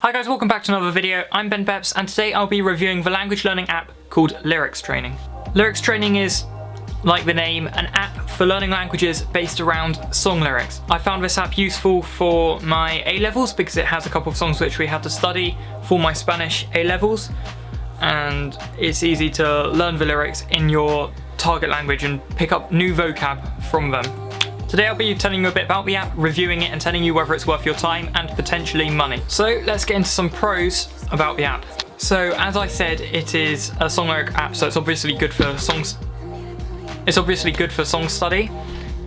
Hi guys, welcome back to another video. I'm Ben Peps and today I'll be reviewing the language learning app called LyricsTraining. LyricsTraining is, like the name, an app for learning languages based around song lyrics. I found this app useful for my A-levels because it has a couple of songs which we had to study for my Spanish A-levels, and it's easy to learn the lyrics in your target language and pick up new vocab from them. Today I'll be telling you a bit about the app, reviewing it and telling you whether it's worth your time and potentially money. So let's get into some pros about the app. So as I said, it is a song lyric app, so it's obviously good for songs. It's obviously good for song study,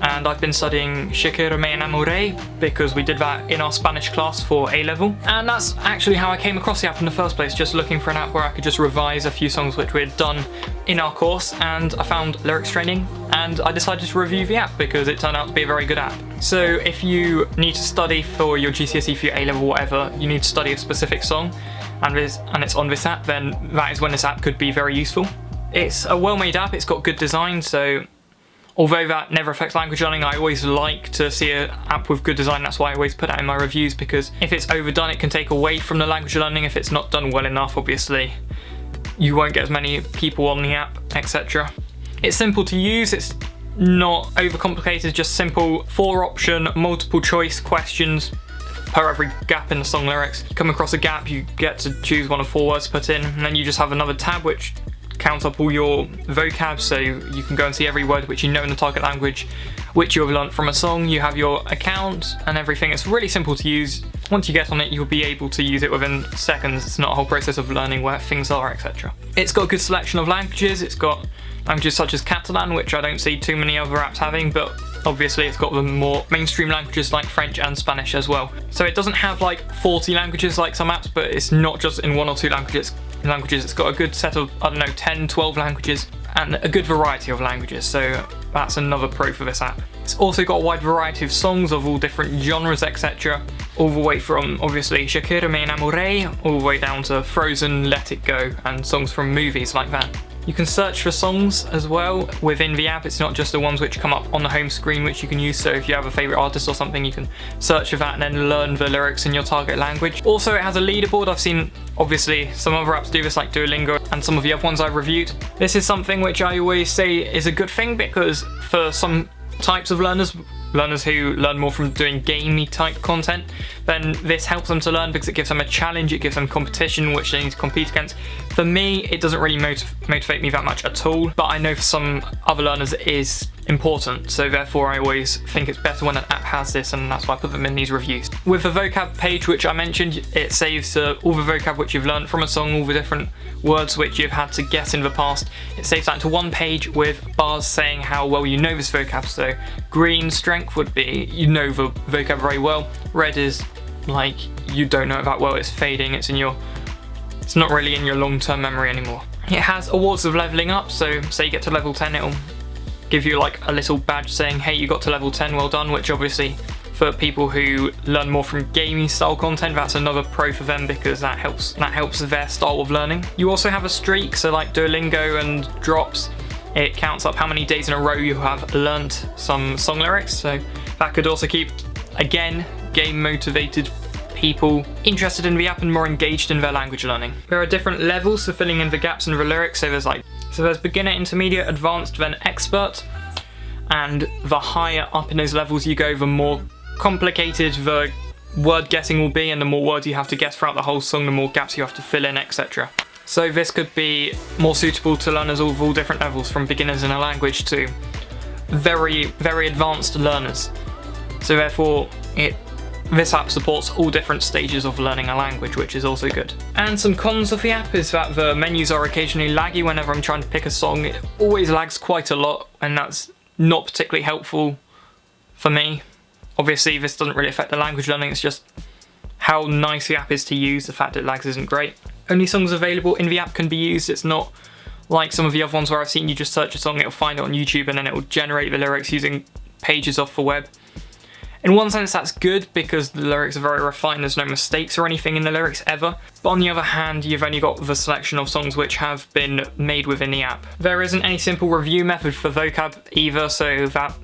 and I've been studying Je quiero me enamoré because we did that in our Spanish class for A-level. And that's actually how I came across the app in the first place, just looking for an app where I could just revise a few songs which we'd done in our course, and I found LyricsTraining and I decided to review the app because it turned out to be a very good app. So if you need to study for your GCSE, for your A-level, whatever, you need to study a specific song and it's on this app, then that is when this app could be very useful. It's a well-made app, it's got good design, so although that never affects language learning, I always like to see an app with good design. That's why I always put that in my reviews, because if it's overdone it can take away from the language learning. If it's not done well enough, obviously you won't get as many people on the app, etc. It's simple to use, it's not overcomplicated, just simple 4-option multiple choice questions per every gap in the song lyrics. You come across a gap, you get to choose one of 4 words to put in, and then you just have another tab which counts up all your vocab, so you can go and see every word which you know in the target language which you have learnt from a song. You have your account and everything. It's really simple to use. Once you get on it, you'll be able to use it within seconds. It's not a whole process of learning where things are, etc. It's got a good selection of languages. It's got languages such as Catalan, which I don't see too many other apps having, but obviously it's got the more mainstream languages like French and Spanish as well. So it doesn't have like 40 languages like some apps, but it's not just in 1 or 2 languages. It's got a good set of, 10, 12 languages and a good variety of languages, so that's another pro for this app. It's also got a wide variety of songs of all different genres, etc. All the way from, obviously, Je quiero me enamoré, all the way down to Frozen, Let It Go, and songs from movies like that. You can search for songs as well within the app. It's not just the ones which come up on the home screen which you can use, so if you have a favourite artist or something, you can search for that and then learn the lyrics in your target language. Also, it has a leaderboard. I've seen, obviously, some other apps do this like Duolingo and some of the other ones I've reviewed. This is something which I always say is a good thing, because for some types of learners who learn more from doing gamey type content, then this helps them to learn because it gives them a challenge, it gives them competition which they need to compete against. For me, it doesn't really motivate me that much at all, but I know for some other learners it is important, so therefore I always think it's better when an app has this, and that's why I put them in these reviews. With the vocab page which I mentioned, it saves all the vocab which you've learned from a song, all the different words which you've had to guess in the past. It saves that into one page with bars saying how well you know this vocab. So green strength would be you know the vocab very well. Red is like you don't know it that well, it's fading, it's not really in your long-term memory anymore. It has awards of leveling up, so say you get to level 10, it'll give you like a little badge saying, hey, you got to level 10, well done, which obviously for people who learn more from gaming style content, that's another pro for them because that helps their style of learning. You also have a streak, so like Duolingo and Drops, it counts up how many days in a row you have learnt some song lyrics, so that could also keep, again, game motivated people interested in the app and more engaged in their language learning. There are different levels for filling in the gaps in the lyrics, so there's beginner, intermediate, advanced, then expert, and the higher up in those levels you go, the more complicated the word guessing will be, and the more words you have to guess throughout the whole song, the more gaps you have to fill in, etc. So this could be more suitable to learners of all different levels, from beginners in a language to very, very advanced learners. So therefore, this app supports all different stages of learning a language, which is also good. And some cons of the app is that the menus are occasionally laggy whenever I'm trying to pick a song. It always lags quite a lot, and that's not particularly helpful for me. Obviously, this doesn't really affect the language learning, it's just how nice the app is to use. The fact it lags isn't great. Only songs available in the app can be used. It's not like some of the other ones where I've seen you just search a song, it'll find it on YouTube, and then it will generate the lyrics using pages off the web. In one sense that's good because the lyrics are very refined, there's no mistakes or anything in the lyrics ever, but on the other hand you've only got the selection of songs which have been made within the app. There isn't any simple review method for vocab either, so that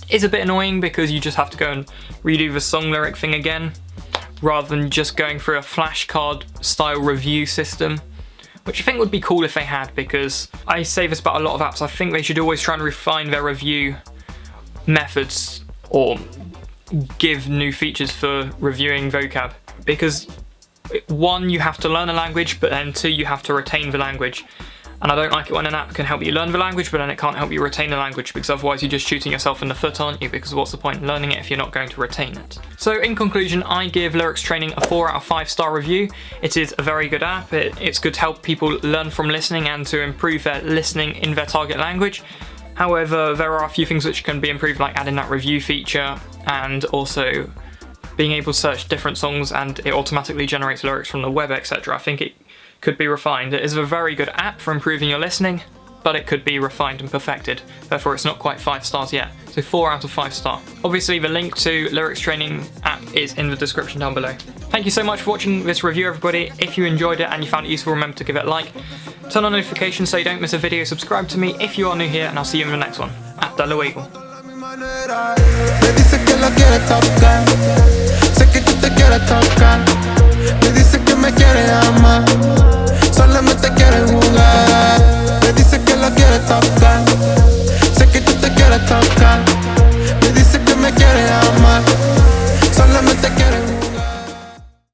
is a bit annoying because you just have to go and redo the song lyric thing again. rather than just going through a flashcard style review system, which I think would be cool if they had, because I say this about a lot of apps. I think they should always try and refine their review methods or give new features for reviewing vocab, because one, you have to learn a language, but then two, you have to retain the language. And I don't like it when an app can help you learn the language, but then it can't help you retain the language, because otherwise you're just shooting yourself in the foot, aren't you? Because what's the point in learning it if you're not going to retain it? So in conclusion, I give LyricsTraining a 4 out of 5 star review. It is a very good app. It's good to help people learn from listening and to improve their listening in their target language. However, there are a few things which can be improved, like adding that review feature and also being able to search different songs and it automatically generates lyrics from the web, etc. I think it could be refined. It is a very good app for improving your listening, but it could be refined and perfected. Therefore, it's not quite 5 stars yet. So 4 out of 5 star. Obviously, the link to LyricsTraining app is in the description down below. Thank you so much for watching this review, everybody. If you enjoyed it and you found it useful, remember to give it a like. Turn on notifications so you don't miss a video. Subscribe to me if you are new here, and I'll see you in the next one. Hasta luego. Le dice que la quiere tocar, sé que tú te quieres tocar.